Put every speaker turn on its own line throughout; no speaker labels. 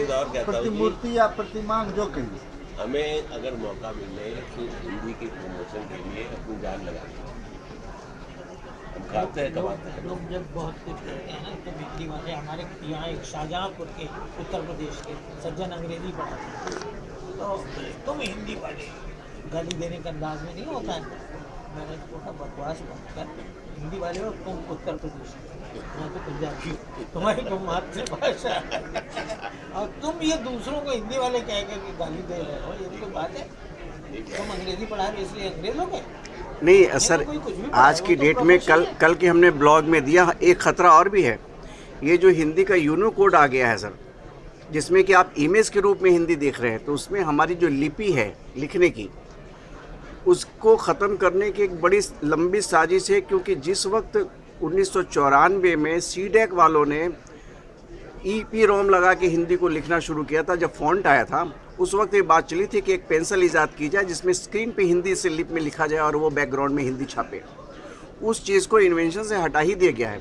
चीज़ और कहता हूँ
प्रतिमूर्ति या प्रतिमा जो कहिए,
हमें अगर मौका मिले तो हिंदी के प्रमोशन के लिए अपनी जान लगानी चाहिए। हम खाते हैं कमाते हैं।
लोग जब बहुत कुछ कहते हैं ना तो हिंदी वाले हमारे यहाँ एक शाहजहाँपुर के उत्तर प्रदेश के सज्जन अंग्रेजी पढ़ाते हैं, तो तुम हिंदी वाले गाली देने का अंदाज में नहीं होता है। मैंने छोटा बकवास बंद कर, हिंदी वाले हो तुम उत्तर प्रदेश के, मैं तो पंजाबी हूँ, तुम्हारी तो मातृभाषा है और तुम ये दूसरों को हिंदी वाले कह के गाली दे रहे हो, ये कोई बात है? तुम अंग्रेजी पढ़ा रहे हो इसलिए अंग्रेज हो गए?
नहीं सर, आज की डेट में कल के हमने ब्लॉग में दिया, एक ख़तरा और भी है। ये जो हिंदी का यूनिकोड आ गया है सर, जिसमें कि आप इमेज के रूप में हिंदी देख रहे हैं, तो उसमें हमारी जो लिपि है लिखने की, उसको ख़त्म करने की एक बड़ी लंबी साजिश है। क्योंकि जिस वक्त 1994 में सीडेक वालों ने EPROM लगा के हिंदी को लिखना शुरू किया था, जब फ़ॉन्ट आया था, उस वक्त ये बात चली थी कि एक पेंसिल ईजाद की जाए जिसमें स्क्रीन पे हिंदी से लिप में लिखा जाए और वो बैकग्राउंड में हिंदी छापे। उस चीज़ को इन्वेंशन से हटा ही दिया गया है।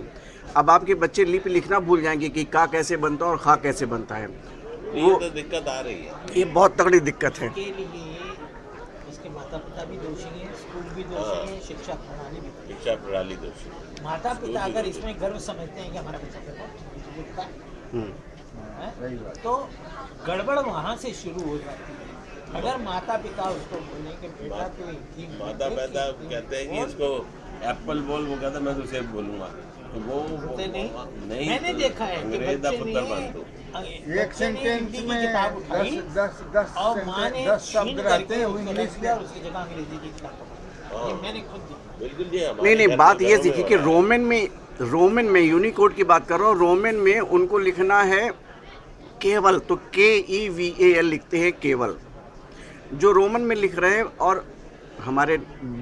अब आपके बच्चे लिप लिखना भूल जाएंगे कि का कैसे बनता है और खा कैसे बनता है।
ये तो दिक्कत आ रही है,
ये बहुत तगड़ी दिक्कत है।
के लिए इसके माता पिता भी दोषी हैं, स्कूल भी दोषी हैं, शिक्षा प्रणाली भी।
शिक्षा प्रणाली दोषी।
माता पिता अगर इसमें गर्व समझते हैं कि हमारा बच्चा बहुत लिखता है, तो गड़बड़ वहाँ से शुरू हो जाती है। अगर माता पिता उसको बोले कि बेटा तो
माता पिता कहते हैं कि इसको एप्पल बोल, वो कहता है मैं तो सेब बोलूँगा, तो वो नहीं।
मैंने देखा है कि बच्चे ने
एक सेंटेंस में 10 शब्द रहते हैं इंग्लिश के,
उसकी जगह अंग्रेजी की किताब, ये मैंने खुद देखा।
बिल्कुल जी।
नहीं, बात ये थी कि रोमन में यूनिकोड की बात कर रहा हूँ। रोमन में उनको लिखना है केवल, तो KEVAL लिखते हैं केवल, जो रोमन में लिख रहे हैं। और हमारे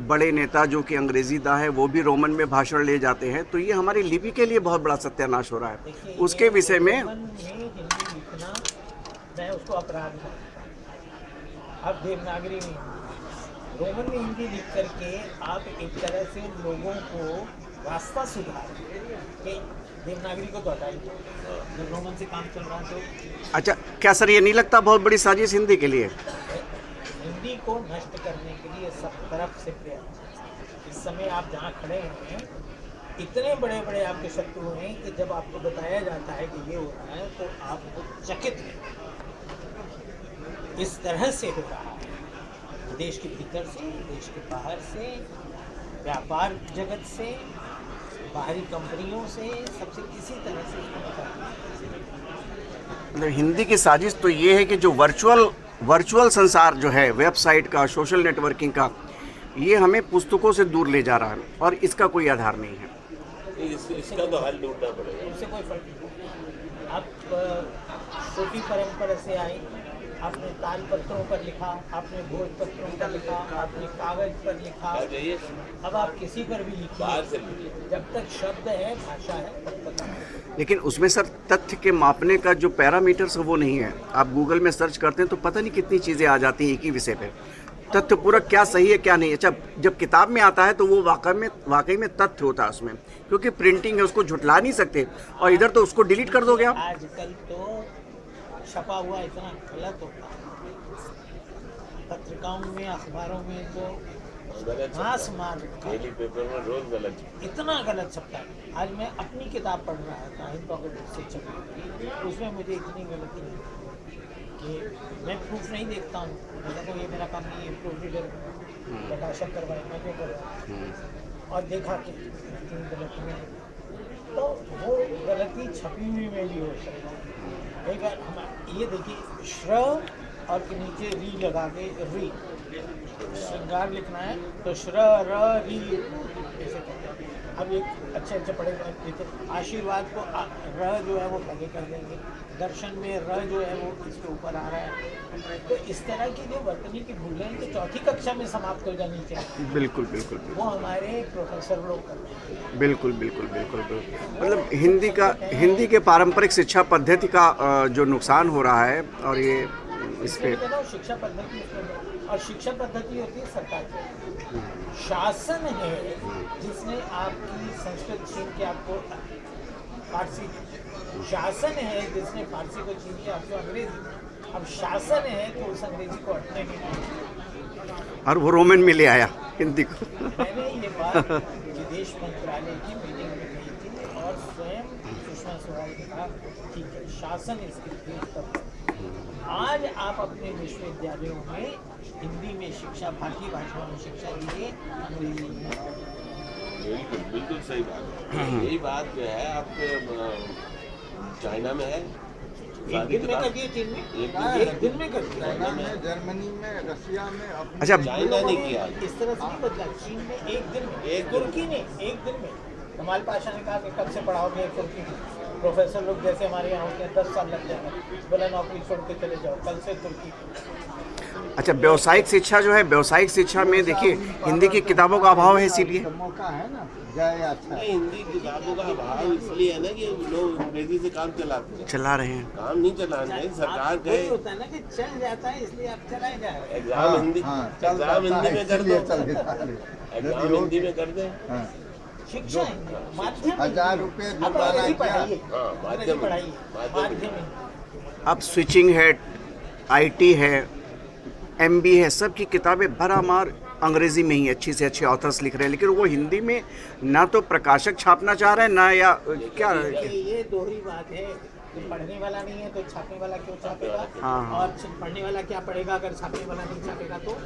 बड़े नेता जो कि अंग्रेजीदा है, वो भी रोमन में भाषण ले जाते हैं। तो ये हमारी लिपि के लिए बहुत बड़ा सत्यानाश हो रहा है। उसके विषय में
हिंदी लिखना मैं उसको अपराध मानता हूं। अब देवनागरी में, रोमन में हिंदी लिख करके आप एक तरह से लोगों को रास्ता सुधार के देवनागरी को तो हटाइए, जब रोमन से काम चल रहा है तो।
अच्छा, क्या सर ये नहीं लगता बहुत बड़ी साजिश हिंदी के लिए?
हिंदी को नष्ट करने के लिए सब तरफ से प्रयास। इस समय आप जहाँ खड़े हैं, इतने बड़े बड़े आपके शत्रु हैं कि जब आपको बताया जाता है कि ये हो रहा है तो आप चकित हैं। इस तरह से हो रहा है, देश के भीतर से, देश के बाहर से, व्यापार जगत से, बाहरी कंपनियों से, सबसे किसी तरह से इसको बताया।
मतलब हिंदी की साजिश तो ये है कि जो वर्चुअल संसार जो है, वेबसाइट का, सोशल नेटवर्किंग का, ये हमें पुस्तकों से दूर ले जा रहा है और इसका कोई आधार नहीं है।
इसका तो हल ढूंढना पड़ेगा।
उससे कोई फर्क नहीं। आप छोटी परंपरा से आए, आपने तालपत्रों पर लिखा, आपने भोजपत्रों पर लिखा, आपने कागज पर लिखा, अब आप किसी पर भी लिखिए, जब तक शब्द है, भाषा है, तब तक।
लेकिन उसमें सर तथ्य के मापने का जो पैरामीटर्स है वो नहीं है। आप गूगल में सर्च करते हैं तो पता नहीं कितनी चीज़ें आ जाती हैं एक ही विषय पे। तथ्य पूरा क्या सही है क्या नहीं। अच्छा, जब किताब में आता है तो वो वाकई में तथ्य होता है उसमें, क्योंकि प्रिंटिंग है, उसको झुठला नहीं सकते। और इधर तो उसको डिलीट कर दोगे आप।
आजकल तो छपा हुआ इतना गलत होता है, पत्रिकाओं में, अखबारों में तो घास मार
डेली पेपर में रोज गलत,
इतना गलत छपता है। आज मैं अपनी किताब पढ़ रहा था, इन पॉकेट से छपी, उसमें मुझे इतनी गलती है कि मैं प्रूफ नहीं देखता हूँ। मतलब ये मेरा काम नहीं है, प्रूफ रीडर प्रकाशक करवाए, मैं क्यों कर रहा हूँ। और देखा कि इतनी गलतियाँ, तो वो गलती छपी हुई में भी हो सकती है। एक बार हम ये देखिए, श्र और के नीचे री लगा के, री श्रृंगार लिखना है तो श्र र री ऐसे करते हैं। अब एक अच्छे पढ़े लिखे आशीर्वाद को र जो है वो पहले कर देंगे, दर्शन में र जो है वो इसके ऊपर आ रहा है। तो इस तरह की जो वर्तनी की भूलें हैं तो चौथी कक्षा में समाप्त हो जानी चाहिए।
बिल्कुल बिल्कुल
वो हमारे प्रोफेसर लोग करते हैं।
बिल्कुल बिल्कुल बिल्कुल बिल्कुल। मतलब हिंदी के पारंपरिक शिक्षा पद्धति का जो नुकसान हो रहा है, और ये इस पे
शिक्षा पद्धति, और शिक्षा पद्धति होती है सरकार की, शासन है जिसने आपकी संस्कृत छीन के आपको फारसी शासन है जिसने फारसी को छीन लिया, अब तो अंग्रेजी, अब शासन है तो उस अंग्रेजी को हटने नहीं दिया।
और वो रोमन में ले आया हिंदी को।
मैंने ये बात विदेश मंत्रालय की मीटिंग में कही थी और स्वयं सुषमा स्वराज ने कहा ठीक है शासन इसके लिए तब। आज आप अपने विश्वविद्यालयों में हिंदी में शिक्षा, भारतीय भाषाओं में शिक्षा दीजिए, अंग्रेजी में।
बिल्कुल बिल्कुल सही बात है। यही बात जो है आपके चाइना में है,
एक दिन में कर दिए, चीन में एक दिन में कर दिया,
चाइना में, जर्मनी में, रसिया में, अपने
अच्छा,
चाइना ने किया।
इस तरह से नहीं बदला। चीन में एक दिन में, एक तुर्की ने एक दिन में। कमाल पाशा ने कहा कि कब से पढ़ाओगे एक तुर्की में? प्रोफेसर लोग जैसे हमारे यहाँ होते हैं 10 साल लग जाएगा, बोला नौकरी छोड़ के चले जाओ, कल से तुर्की।
अच्छा, व्यावसायिक शिक्षा जो है, व्यावसायिक शिक्षा में देखिए हिंदी की किताबों का अभाव है, इसीलिए
मौका है ना, जाए अच्छा है।
हिंदी किताबों का अभाव इसलिए है ना कि लोग अंग्रेजी से काम चलाते हैं,
चला रहे हैं।
काम नहीं चलाना है। सरकार
वही
कहे
होता है ना कि चल जाता है इसलिए आप चलाए जा रहे हैं।
एग्जाम हिंदी,
चल
एग्जाम
जाता
हिंदी
है,
में कर
इसलिए
दो,
चल जाता है।
एग्जाम हिंदी में कर दे।
हाँ,
शिक्षा हिंदी, माध्यम
1000 रुपये
आप
जुर्माना
अंग्रेजी
किया।
पढ़ाइए,
हाँ,
अंग्रेजी
माध्यम,
पढ़ाइए,
माध्यम।
माध्यम हिंदी।
अब स्विचिंग है, आईटी है, एमबी है, सब की किताबें भरामार अंग्रेजी में ही अच्छी से अच्छे ऑथर्स लिख रहे हैं, लेकिन वो हिंदी में ना तो प्रकाशक छापना चाह रहे हैं ना, या क्या
ये दोहरी बात है कि पढ़ने वाला नहीं है तो छापने वाला क्यों छापेगा,
हाँ।
और पढ़ने वाला क्या पढ़ेगा अगर छापने वाला नहीं छापेगा तो।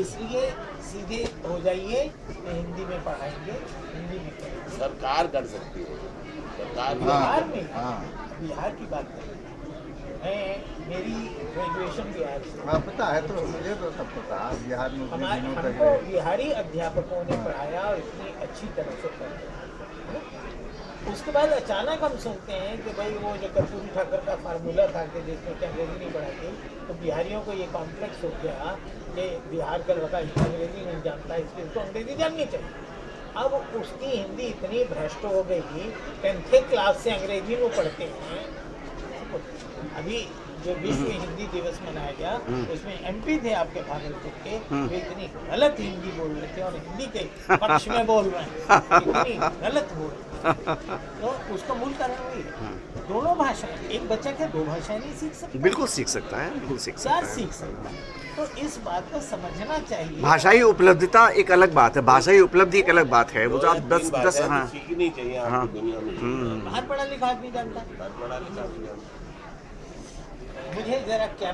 इसलिए सीधे हो जाइए कि हिंदी में पढ़ाएंगे, हिंदी में करेंगे।
सरकार कर सकती है, सरकार भी
बिहार में,
हाँ।
बिहार की बात करें, मैं मेरी ग्रेजुएशन बिहार से,
हाँ, पता है, तो मुझे तो सब पता है, बिहार में उतने दिनों तक
हमको
रहे।
बिहारी अध्यापकों ने पढ़ाया और इतनी अच्छी तरह से पढ़ाया। उसके बाद अचानक हम सुनते हैं कि भाई वो जो कर्पूरी ठाकर का फार्मूला था कि जिसमें कि अंग्रेजी नहीं पढ़ाती, तो बिहारियों को ये कॉम्प्लेक्स हो गया कि बिहार का लड़का अंग्रेजी नहीं जानता, इसलिए उसको अंग्रेजी जाननी चाहिए। अब उसकी हिंदी इतनी भ्रष्ट हो गई, 10th क्लास से अंग्रेजी में पढ़ते हैं। अभी जो विश्व हिंदी दिवस मनाया गया उसमें एमपी थे आपके भागलपुर के, वे इतनी गलत हिंदी बोल रहे थे और हिंदी के पक्ष में बोल रहे हैं, इतनी गलत बोल रहे हैं। तो उसका मूल कारण वही है, दोनों भाषाएं, एक बच्चा क्या 2 भाषाएं नहीं सीख सकता,
बिल्कुल सीख सकता है, बिल्कुल सीख सकता
4
है।
सीख सकता है। तो इस बात को समझना चाहिए।
भाषाई उपलब्धता एक अलग बात है, भाषाई उपलब्धि एक अलग बात है, वो तो आप 10 हाँ
सीखनी चाहिए आपकी दुनिया में।
बाहर पढ़ा लिखा आदमी जानता है।
बड़ा लिखा भी जानता है।
मुझे जरा क्या